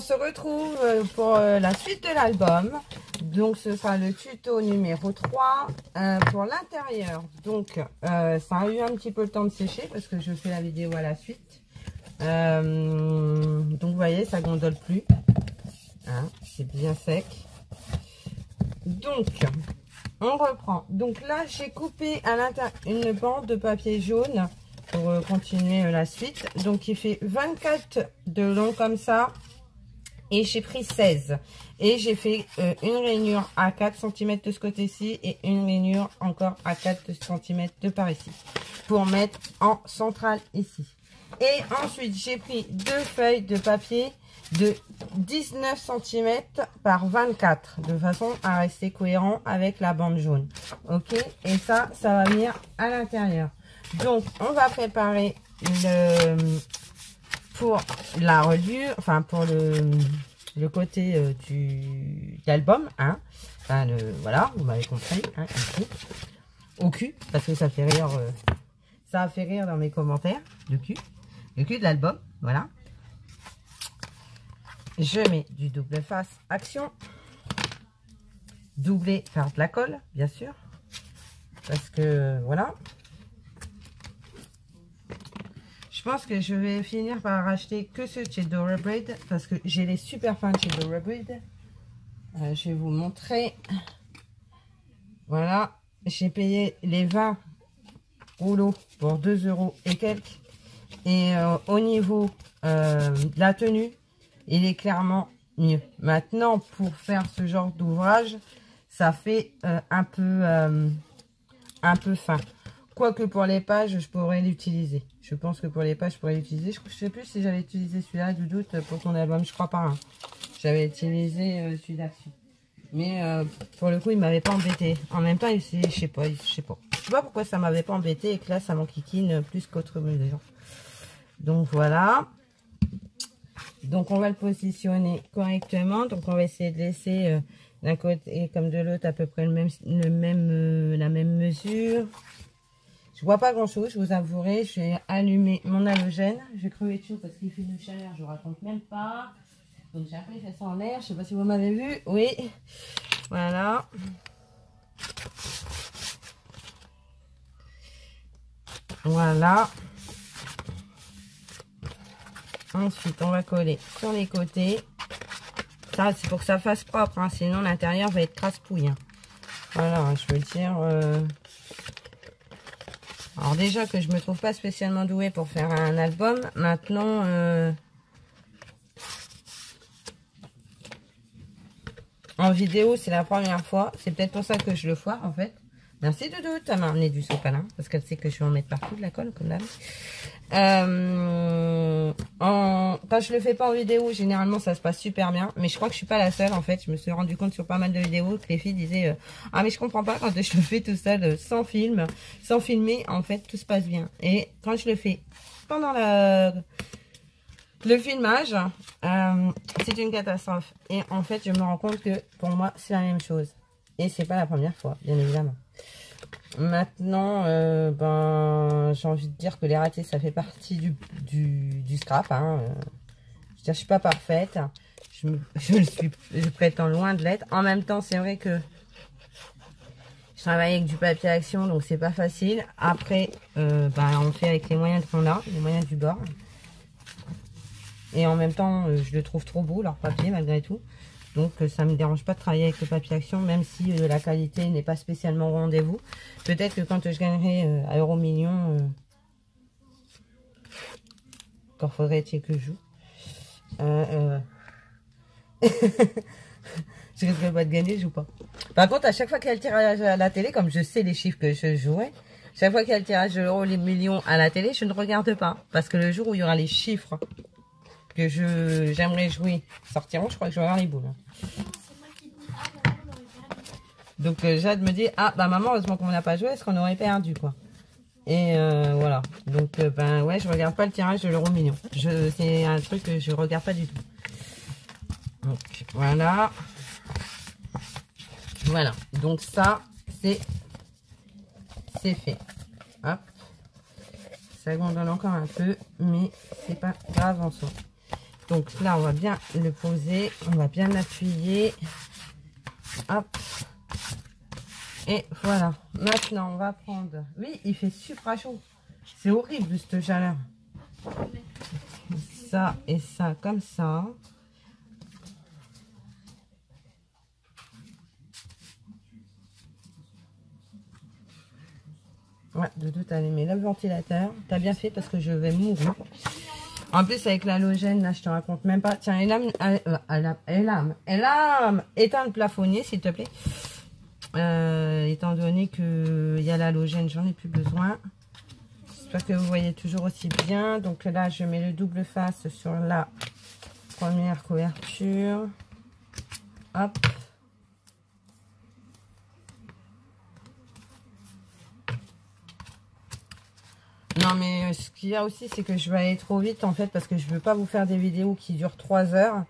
se retrouve pour la suite de l'album. Donc ce sera le tuto numéro 3 pour l'intérieur. Donc ça a eu un petit peu le temps de sécher parce que je fais la vidéo à la suite. Donc vous voyez, ça gondole plus. Hein, c'est bien sec. Donc on reprend. Donc là j'ai coupé à l'intérieur une bande de papier jaune pour continuer la suite. Donc il fait 24 de long comme ça. Et j'ai pris 16. Et j'ai fait une rainure à 4 cm de ce côté-ci et une rainure encore à 4 cm de par ici. Pour mettre en centrale ici. Et ensuite, j'ai pris deux feuilles de papier de 19 cm par 24. De façon à rester cohérent avec la bande jaune. Ok. Et ça va venir à l'intérieur. Donc, on va préparer le... pour la reliure, enfin pour le côté de l'album, hein. Enfin, voilà, vous m'avez compris, hein, ici. Au cul, parce que ça fait rire, ça a fait rire dans mes commentaires, le cul de l'album, voilà. Je mets du double face action, doubler, faire de la colle, bien sûr, parce que voilà. Je pense que je vais finir par racheter que ceux de chez Dora Bread parce que j'ai les super fins de chez Dora Bread. Je vais vous montrer. Voilà, j'ai payé les 20 rouleaux pour 2 € et quelques. Et au niveau de la tenue, il est clairement mieux. Maintenant, pour faire ce genre d'ouvrage, ça fait un peu fin. Quoique pour les pages, je pourrais l'utiliser. Je pense que pour les pages, je pourrais l'utiliser. Je ne sais plus si j'avais utilisé celui-là, du doute, pour ton album. Je crois pas. Hein. J'avais utilisé celui d'action. Mais pour le coup, il m'avait pas embêté. En même temps, je sais pas. Je sais pas pourquoi ça m'avait pas embêté et que là, ça m'enquiquine plus qu'autre mesure. Donc voilà. Donc on va le positionner correctement. Donc on va essayer de laisser d'un côté comme de l'autre à peu près la même mesure. Je vois pas grand chose, je vous avouerai. Je vais allumer mon halogène. Je vais crever dessus parce qu'il fait une chaleur, je vous raconte même pas. Donc j'ai appris fait ça en l'air. Je sais pas si vous m'avez vu. Oui. Voilà. Voilà. Ensuite, on va coller sur les côtés. Ça, c'est pour que ça fasse propre. Hein, sinon, l'intérieur va être crasse-pouille. Hein. Voilà, je veux dire... Alors déjà que je me trouve pas spécialement douée pour faire un album. Maintenant, en vidéo, c'est la première fois. C'est peut-être pour ça que je le foire en fait. Merci Doudou, tu m'as amené du sopalin. Parce qu'elle sait que je vais en mettre partout de la colle comme d'hab. Quand je le fais pas en vidéo, généralement ça se passe super bien. Mais je crois que je suis pas la seule en fait. Je me suis rendu compte sur pas mal de vidéos que les filles disaient ah mais je comprends pas quand je le fais tout seul sans film, sans filmer, en fait tout se passe bien. Et quand je le fais pendant le filmage, c'est une catastrophe. Et en fait je me rends compte que pour moi c'est la même chose. Et c'est pas la première fois, bien évidemment. Maintenant, j'ai envie de dire que les ratés, ça fait partie du scrap. Hein. Je veux dire, je suis pas parfaite. Je prétends loin de l'être. En même temps, c'est vrai que je travaille avec du papier action, donc c'est pas facile. Après, on fait avec les moyens qu'on a, les moyens du bord. Et en même temps, je le trouve trop beau, leur papier, malgré tout. Donc ça ne me dérange pas de travailler avec le papier action, même si la qualité n'est pas spécialement au rendez-vous. Peut-être que quand je gagnerai à Euro Million, encore faudrait-il que je joue. Je risque pas de gagner, je joue pas. Par contre, à chaque fois qu'il y a le tirage à la télé, comme je sais les chiffres que je jouais, chaque fois qu'il y a le tirage de l'Euro Million à la télé, je ne regarde pas. Parce que le jour où il y aura les chiffres que j'aimerais jouer sortiront, je crois que je vais avoir les boules. Donc Jade me dit ah bah maman, heureusement qu'on n'a pas joué, est-ce qu'on aurait perdu quoi. Et voilà. Donc ouais, je regarde pas le tirage de l'Euro Million. C'est un truc que je regarde pas du tout. Donc voilà. Voilà. Donc ça c'est fait. Hop. Ça gondole encore un peu, mais c'est pas grave en soi. Donc là, on va bien le poser. On va bien l'appuyer. Hop. Et voilà. Maintenant, on va prendre... Oui, il fait super chaud. C'est horrible, cette chaleur. Ça et ça, comme ça. Ouais, de doute, allumé le ventilateur. T'as bien fait parce que je vais mourir. En plus, avec l'halogène, là, je te raconte même pas. Tiens, Elam, éteins le plafonnier, s'il te plaît. Étant donné qu'il y a l'halogène, j'en ai plus besoin. J'espère que vous voyez toujours aussi bien. Donc là, je mets le double face sur la première couverture. Hop. Non, mais ce qu'il y a aussi, c'est que je vais aller trop vite, en fait, parce que je veux pas vous faire des vidéos qui durent 3 heures.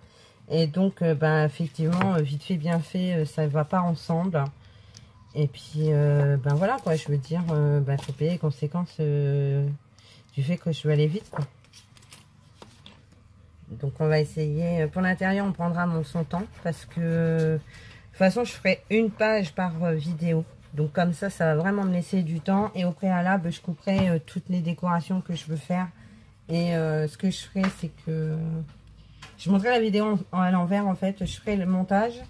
Et donc, ben, effectivement, vite fait, bien fait, ça ne va pas ensemble. Et puis, ben voilà, quoi, je veux dire, ben, faut payer les conséquences du fait que je vais aller vite, quoi. Donc, on va essayer. Pour l'intérieur, on prendra son temps, parce que, de toute façon, je ferai une page par vidéo. Donc comme ça va vraiment me laisser du temps. Et au préalable, je couperai toutes les décorations que je veux faire. Et ce que je ferai, c'est que je montrerai la vidéo à l'envers, en fait. Je ferai le montage.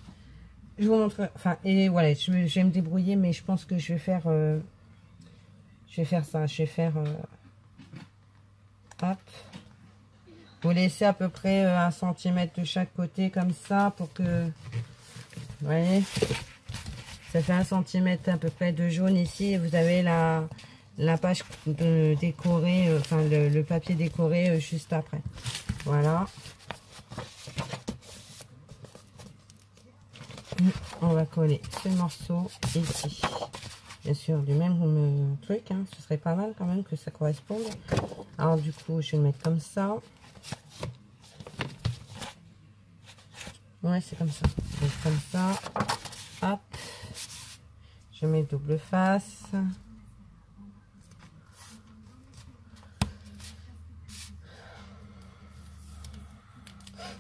Je vous montrerai... Enfin, et voilà, je vais me débrouiller, mais je pense que je vais faire... ça. Je vais faire... hop. Vous laissez à peu près 1 cm de chaque côté, comme ça, pour que... Vous voyez ? Ça fait 1 cm à peu près de jaune ici. Et vous avez la page décorée, enfin le papier décoré juste après. Voilà. On va coller ce morceau ici. Bien sûr, du même truc. Hein. Ce serait pas mal quand même que ça corresponde. Alors du coup, je vais le mettre comme ça. Ouais, c'est comme ça. Donc comme ça. Hop. Je mets double face.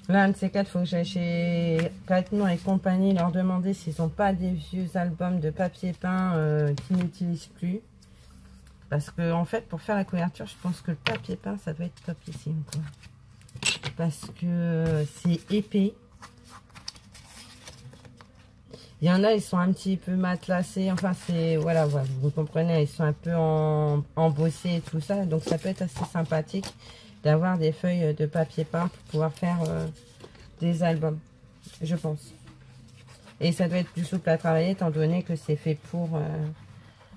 Là, un de ces quatre, il faut que j'aille chez Platinum et compagnie leur demander s'ils n'ont pas des vieux albums de papier peint qu'ils n'utilisent plus. Parce que, en fait, pour faire la couverture, je pense que le papier peint, ça doit être topissime, quoi. Parce que c'est épais. Il y en a, ils sont un petit peu matelassés. Enfin, c'est... Voilà, vous comprenez, ils sont un peu embossés et tout ça. Donc, ça peut être assez sympathique d'avoir des feuilles de papier peint pour pouvoir faire des albums, je pense. Et ça doit être plus souple à travailler, étant donné que c'est fait pour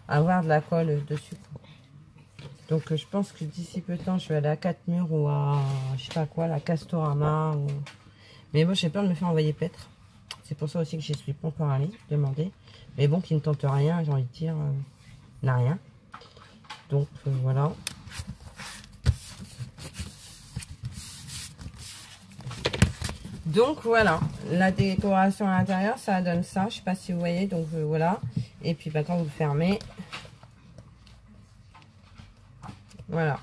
avoir de la colle dessus. Donc, je pense que d'ici peu de temps, je vais aller à 4 murs ou à, je sais pas quoi, la Castorama. Ou... Mais moi, j'ai peur de me faire envoyer paître. C'est pour ça aussi que je suis pas encore allée demander. Mais bon, qui ne tente rien, j'ai envie de dire, n'a rien. Donc, voilà. Donc, voilà. La décoration à l'intérieur, ça donne ça. Je sais pas si vous voyez. Donc, voilà. Et puis, bah, quand vous le fermez, voilà.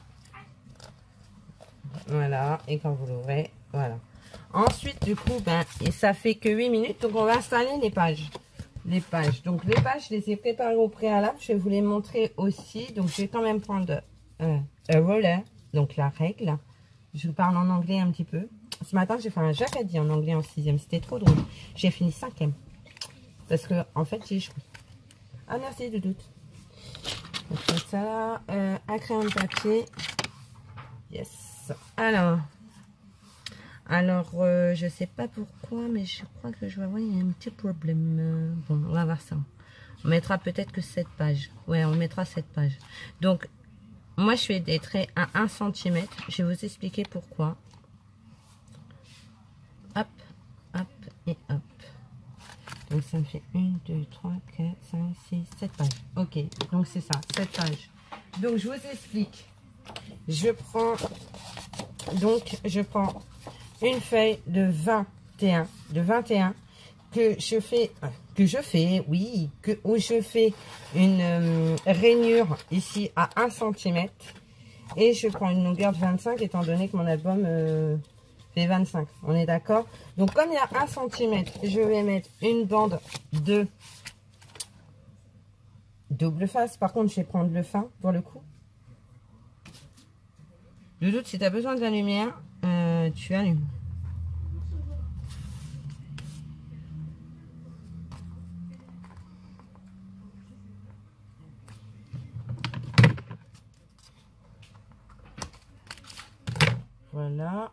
Voilà. Et quand vous l'ouvrez, voilà. Ensuite, du coup, ben, et ça fait que 8 minutes. Donc, on va installer les pages. Donc, les pages, je les ai préparées au préalable. Je vais vous les montrer aussi. Donc, je vais quand même prendre un roller. Donc, la règle. Je vous parle en anglais un petit peu. Ce matin, j'ai fait un jacadi en anglais en 6e. C'était trop drôle. J'ai fini 5e. Parce que, en fait, j'ai échoué. Ah, merci, Doudoute. Donc, ça, un crayon de papier. Yes. Alors, je sais pas pourquoi, mais je crois que je vais avoir un petit problème. Bon, on va voir ça. On mettra peut-être que cette page. Ouais, on mettra cette page. Donc, moi, je fais des traits à 1 cm. Je vais vous expliquer pourquoi. Hop, hop et hop. Donc, ça me fait 1, 2, 3, 4, 5, 6, 7 pages. Ok, donc c'est ça, 7 pages. Donc, je vous explique. Je prends une feuille de 21 où je fais une rainure ici à 1 cm et je prends une longueur de 25 étant donné que mon album fait 25. On est d'accord? Donc, comme il y a 1 cm, je vais mettre une bande de double face. Par contre, je vais prendre le fin pour le coup. Le doute, si tu as besoin de la lumière, tu allumes. Voilà.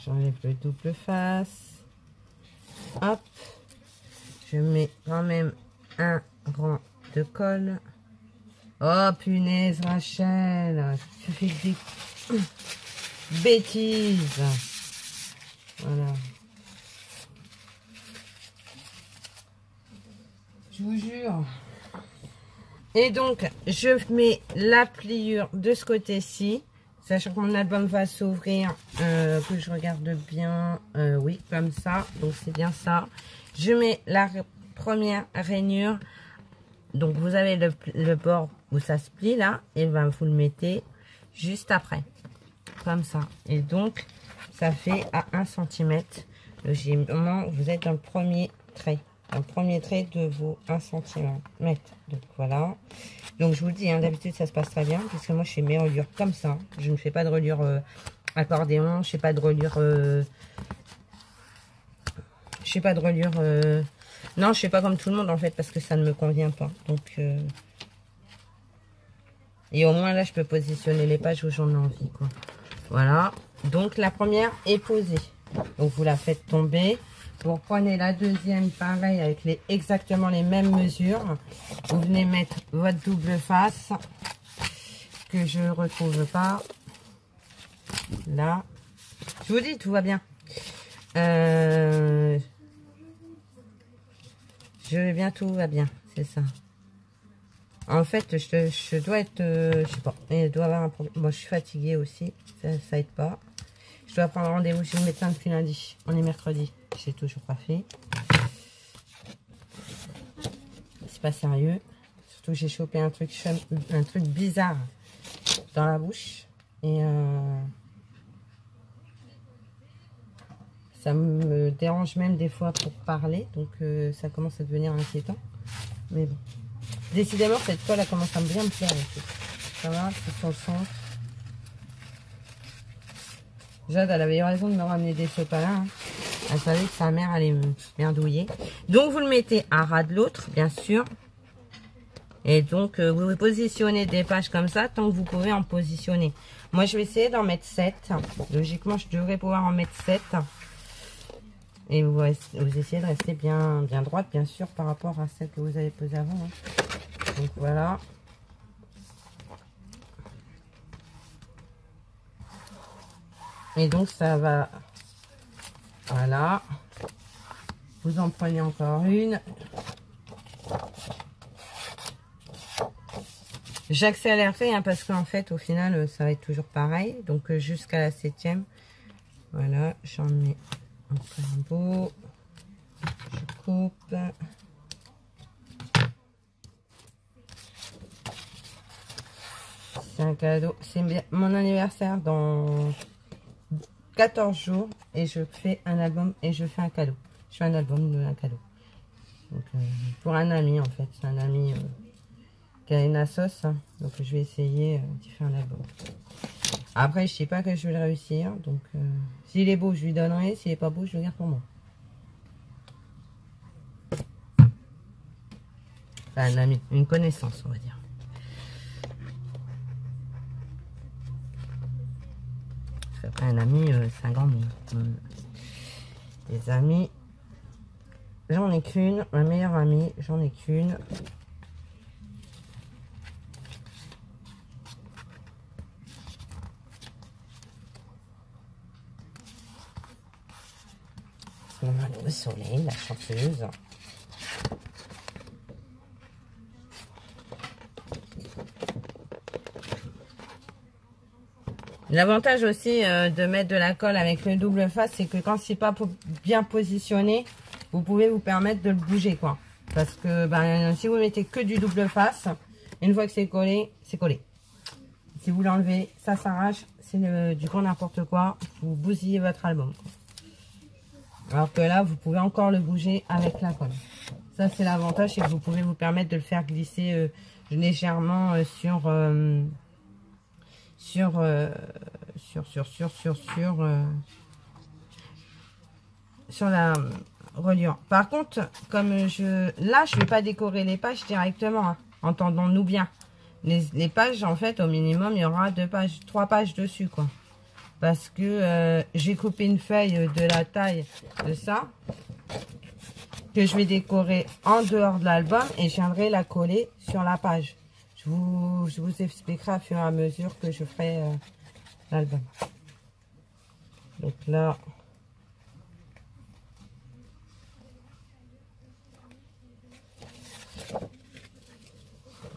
J'enlève le double face. Hop. Je mets quand même un rang de colle. Oh punaise Rachel, tu fais des bêtises. Voilà. Je vous jure. Et donc, je mets la pliure de ce côté-ci. Sachant que mon album va s'ouvrir, que je regarde bien. Oui, comme ça. Donc, c'est bien ça. Je mets la première rainure. Donc, vous avez le bord où ça se plie là. Et ben, vous le mettez juste après. Comme ça. Et donc, ça fait à 1 cm. Logiquement, vous êtes dans le premier trait. Un premier trait de vos 1 cm. Donc voilà. Donc je vous le dis, hein, d'habitude ça se passe très bien. Puisque moi je fais mes reliures comme ça. Je ne fais pas de reliure accordéon. Je fais pas de reliure. Je fais pas de reliure. Non, je fais pas comme tout le monde en fait. Parce que ça ne me convient pas. Donc. Et au moins là je peux positionner les pages où j'en ai envie. Quoi. Voilà. Donc la première est posée. Donc vous la faites tomber. Vous reprenez la deuxième, pareil, avec exactement les mêmes mesures. Vous venez mettre votre double face, que je ne retrouve pas. Là. Je vous dis, tout va bien. Je vais bien, tout va bien. C'est ça. En fait, je dois être... je sais pas, il doit avoir un problème. Moi, je suis fatiguée aussi. Ça aide pas. Je dois prendre rendez-vous chez le médecin depuis lundi. On est mercredi. J'ai toujours pas fait. C'est pas sérieux. Surtout que j'ai chopé un truc bizarre dans la bouche. Et ça me dérange même des fois pour parler. Donc ça commence à devenir inquiétant. Mais bon. Décidément, cette toile, elle commence à bien me plaire. Ça va, c'est sur le centre. Jade, elle avait eu raison de me ramener des sopalins. Hein. Elle savait que sa mère allait me merdouiller. Donc, vous le mettez à ras de l'autre, bien sûr. Et donc, vous positionnez des pages comme ça, tant que vous pouvez en positionner. Moi, je vais essayer d'en mettre 7. Logiquement, je devrais pouvoir en mettre 7. Et vous essayez de rester bien droite, bien sûr, par rapport à celle que vous avez posée avant. Hein. Donc, voilà. Et donc, ça va... Voilà. Vous en prenez encore une. J'accélérerai hein, parce qu'en fait, au final, ça va être toujours pareil. Donc, jusqu'à la 7e. Voilà, j'en mets encore un beau. Je coupe. C'est un cadeau. C'est mon anniversaire dans 14 jours. Et je fais un album et je fais un cadeau. Je fais un album, un cadeau. Donc, pour un ami, en fait. C'est un ami qui a une assos. Hein. Donc, je vais essayer d'y faire un album. Après, je sais pas que je vais le réussir. Donc, s'il est beau, je lui donnerai. S'il est pas beau, je le garde pour moi. Un ami, une connaissance, on va dire. Après, un ami, c'est un grand mot. Des amis, j'en ai qu'une. Ma meilleure amie, j'en ai qu'une. Le soleil, la chanteuse. L'avantage aussi de mettre de la colle avec le double face, c'est que quand c'est pas bien positionné, vous pouvez vous permettre de le bouger, quoi. Parce que ben, si vous mettez que du double face, une fois que c'est collé, c'est collé. Si vous l'enlevez, ça s'arrache, c'est du grand n'importe quoi. Vous bousillez votre album. Alors que là, vous pouvez encore le bouger avec la colle. Ça, c'est l'avantage, c'est que vous pouvez vous permettre de le faire glisser légèrement sur la reliure. Par contre, comme là, je vais pas décorer les pages directement, hein, entendons-nous bien. Les pages, en fait, au minimum, il y aura 3 pages dessus, quoi. Parce que j'ai coupé une feuille de la taille de ça, que je vais décorer en dehors de l'album et je viendrai la coller sur la page. Je vous expliquerai au fur et à mesure que je ferai l'album. Donc là,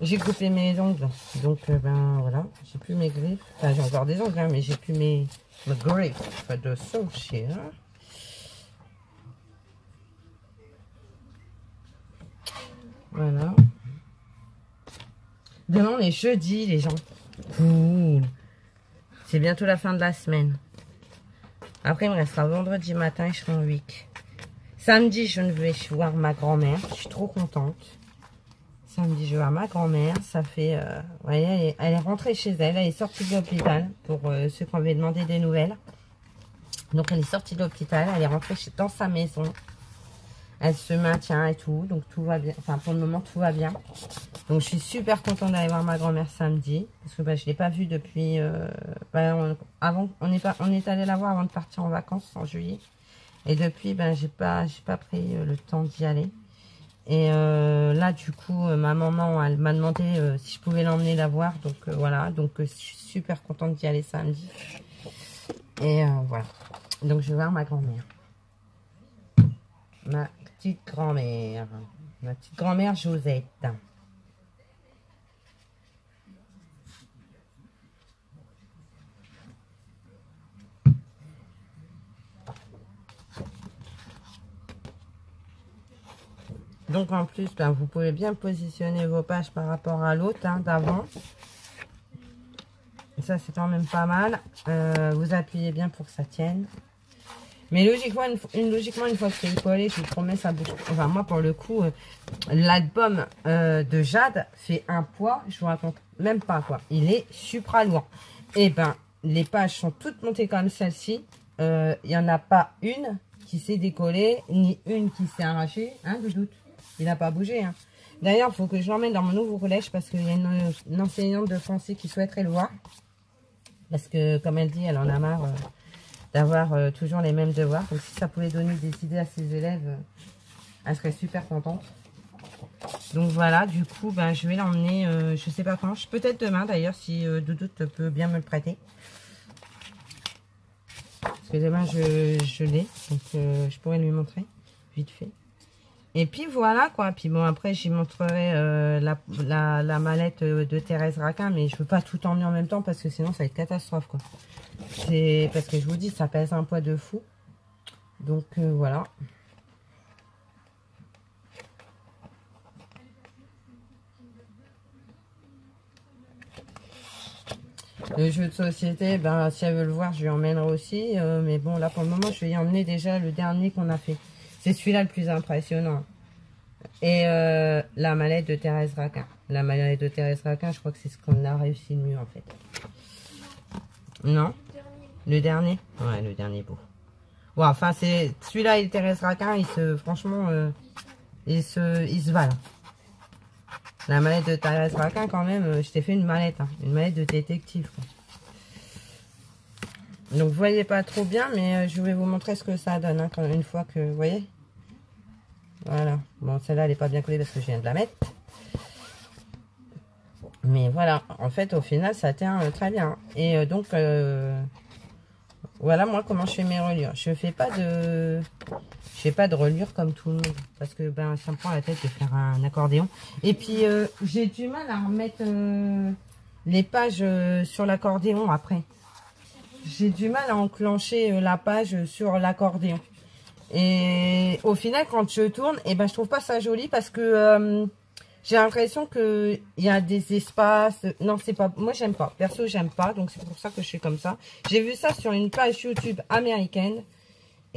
j'ai coupé mes ongles, donc ben voilà, j'ai plus mes griffes. Enfin, j'ai encore des ongles, hein, mais j'ai plus mes griffes de sorcière. Voilà. Demain on est jeudi, les gens. Cool. C'est bientôt la fin de la semaine. Après, il me restera vendredi matin et je serai en week. Samedi, je vais voir ma grand-mère. Je suis trop contente. Samedi, je vais voir ma grand-mère. Ça fait... vous voyez, elle est rentrée chez elle. Elle est sortie de l'hôpital. Pour ceux qui avaient demandé des nouvelles. Donc, elle est sortie de l'hôpital. Elle est rentrée dans sa maison. Elle se maintient et tout. Donc, tout va bien. Enfin, pour le moment, tout va bien. Donc, je suis super contente d'aller voir ma grand-mère samedi. Parce que je ne l'ai pas vue depuis... on est allé la voir avant de partir en vacances en juillet. Et depuis, j'ai pas pris le temps d'y aller. Et là, du coup, ma maman, elle m'a demandé si je pouvais l'emmener la voir. Donc, voilà. Donc, je suis super contente d'y aller samedi. Et voilà. Donc, je vais voir ma grand-mère. Ma petite grand-mère. Ma petite grand-mère Josette. Donc en plus, vous pouvez bien positionner vos pages par rapport à l'autre d'avant. Ça, c'est quand même pas mal. Vous appuyez bien pour que ça tienne. Mais logiquement, une fois que c'est collé, je vous promets, ça bouge. Enfin, moi, pour le coup, l'album de Jade fait un poids, je vous raconte même pas quoi. Il est supra lourd. Et les pages sont toutes montées comme celle-ci. Il n'y en a pas une qui s'est décollée, ni une qui s'est arrachée. Hein, je doute. Il n'a pas bougé. Hein. D'ailleurs, il faut que je l'emmène dans mon nouveau collège parce qu'il y a une enseignante de français qui souhaiterait le voir. Parce que, comme elle dit, elle en a marre d'avoir toujours les mêmes devoirs. Donc, si ça pouvait donner des idées à ses élèves, elle serait super contente. Donc, voilà. Du coup, je vais l'emmener, je sais pas quand. Peut-être demain, d'ailleurs, si Doudoute peut bien me le prêter. Parce que demain, je l'ai. Donc, je pourrais lui montrer vite fait. Et puis voilà quoi. Puis bon, après j'y montrerai la mallette de Thérèse Raquin, mais je veux pas tout emmener en même temps parce que sinon ça va être catastrophe quoi. C'est parce que je vous dis, ça pèse un poids de fou. Donc voilà. Le jeu de société, si elle veut le voir, je lui emmènerai aussi. Mais bon, là pour le moment, je vais y emmener déjà le dernier qu'on a fait. C'est celui-là le plus impressionnant. Et la mallette de Thérèse Raquin. La mallette de Thérèse Raquin, je crois que c'est ce qu'on a réussi le mieux en fait. Non? Le dernier? Ouais, le dernier beau. Ouais, enfin, c'est celui-là et Thérèse Raquin, franchement, ils se valent. La mallette de Thérèse Raquin, quand même, je t'ai fait une mallette. Hein, une mallette de détective. Quoi. Donc, vous voyez pas trop bien, mais je vais vous montrer ce que ça donne. Hein, une fois que, vous voyez? Voilà. Bon, celle-là, elle n'est pas bien collée parce que je viens de la mettre. Mais voilà. En fait, au final, ça tient très bien. Et donc, voilà, moi, comment je fais mes reliures. Je fais pas de reliure comme tout le monde. Parce que, ça me prend la tête de faire un accordéon. Et puis, j'ai du mal à remettre les pages sur l'accordéon après. J'ai du mal à enclencher la page sur l'accordéon. Et au final, quand je tourne, je trouve pas ça joli parce que J'ai l'impression que il y a des espaces. Non, c'est pas. Moi, j'aime pas. Perso, j'aime pas. Donc, c'est pour ça que je suis comme ça. J'ai vu ça sur une page YouTube américaine.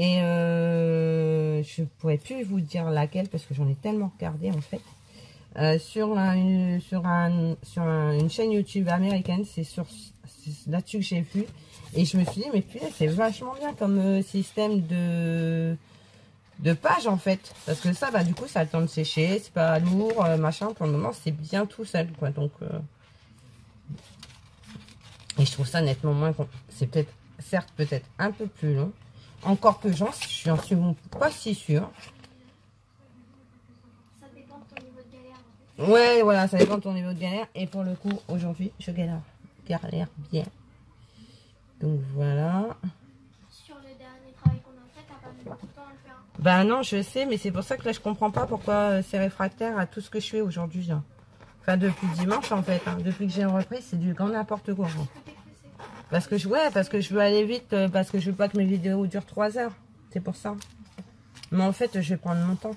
Et je pourrais plus vous dire laquelle parce que j'en ai tellement regardé en fait. Sur une chaîne YouTube américaine, c'est là-dessus que j'ai vu. Et je me suis dit, mais putain, c'est vachement bien comme système de page en fait. Parce que ça, bah du coup, ça a le temps de sécher, c'est pas lourd, machin. Pour le moment, c'est bien tout seul, quoi. Donc, et je trouve ça nettement moins. C'est peut-être, certes, peut-être un peu plus long. Encore que j'en suis pas si sûre. Ça dépend de ton niveau de galère. En fait. Ouais, voilà, ça dépend de ton niveau de galère. Et pour le coup, aujourd'hui, je galère bien. Donc voilà. Sur le dernier travail qu'on a fait, t'as pas mis beaucoup de temps à le faire. Bah non, je sais, mais c'est pour ça que là, je comprends pas pourquoi c'est réfractaire à tout ce que je fais aujourd'hui. Hein. Enfin, depuis dimanche, en fait. Hein. Depuis que j'ai repris, c'est du grand n'importe quoi. Hein. Parce que je veux aller vite, parce que je veux pas que mes vidéos durent 3 heures. C'est pour ça. Mais en fait, je vais prendre mon temps.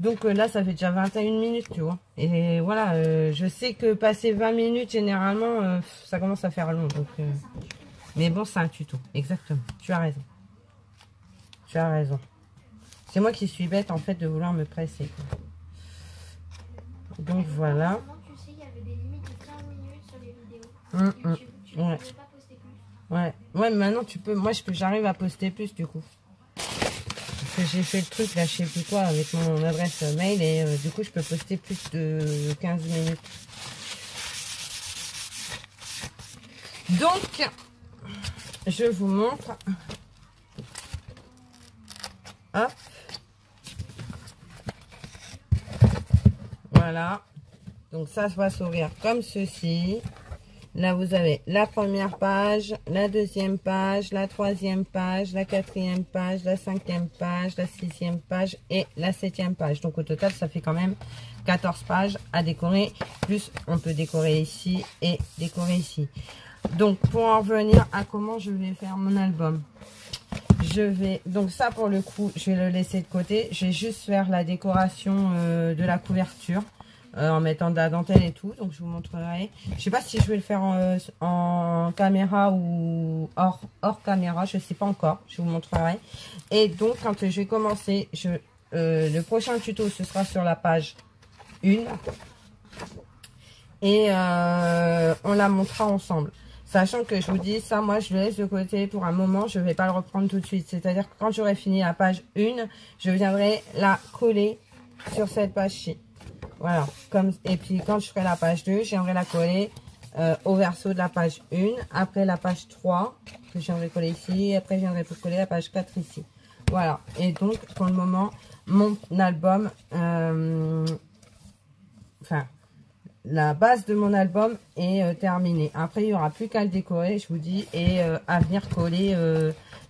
Donc là, ça fait déjà 21 minutes, tu vois. Et voilà, je sais que passer 20 minutes, généralement, ça commence à faire long. Donc, mais bon, c'est un tuto. Exactement. Tu as raison. Tu as raison. C'est moi qui suis bête, en fait, de vouloir me presser. Quoi. Donc, voilà. Tu sais, il y avait des limites de 15 minutes sur les vidéos. YouTube, tu ne pouvais pas poster plus. Ouais, mais maintenant, tu peux... Moi, j'arrive à poster plus, du coup. Parce que j'ai fait le truc, là, je sais plus quoi, avec mon adresse mail. Et du coup, je peux poster plus de 15 minutes. Donc, je vous montre... Hop. Voilà. Donc ça va s'ouvrir comme ceci. Là, vous avez la première page, la deuxième page, la troisième page, la quatrième page, la cinquième page, la sixième page et la septième page. Donc au total, ça fait quand même 14 pages à décorer. Plus, on peut décorer ici et décorer ici. Donc pour en revenir à comment je vais faire mon album. Donc ça pour le coup, je vais le laisser de côté. Je vais juste faire la décoration de la couverture en mettant de la dentelle et tout. Donc je vous montrerai. Je sais pas si je vais le faire en caméra ou hors caméra. Je sais pas encore. Je vous montrerai. Et donc quand je vais commencer, le prochain tuto ce sera sur la page 1. Et on la montrera ensemble. Sachant que je vous dis, ça, moi, je le laisse de côté pour un moment. Je ne vais pas le reprendre tout de suite. C'est-à-dire que quand j'aurai fini la page 1, je viendrai la coller sur cette page-ci. Voilà. Et puis, quand je ferai la page 2, je viendrai la coller au verso de la page 1. Après, la page 3, que je viendrai coller ici. Et après, je viendrai pour coller la page 4 ici. Voilà. Et donc, pour le moment, mon album... la base de mon album est terminée. Après, il n'y aura plus qu'à le décorer, je vous dis, et à venir coller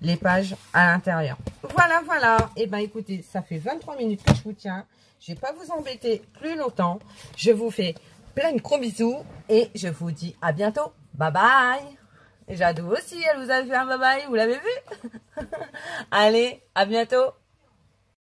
les pages à l'intérieur. Voilà, voilà. Et ben écoutez, ça fait 23 minutes que je vous tiens. Je ne vais pas vous embêter plus longtemps. Je vous fais plein de gros bisous et je vous dis à bientôt. Bye bye. Et Jadou aussi, elle vous a fait un bye bye, vous l'avez vu? Allez, à bientôt.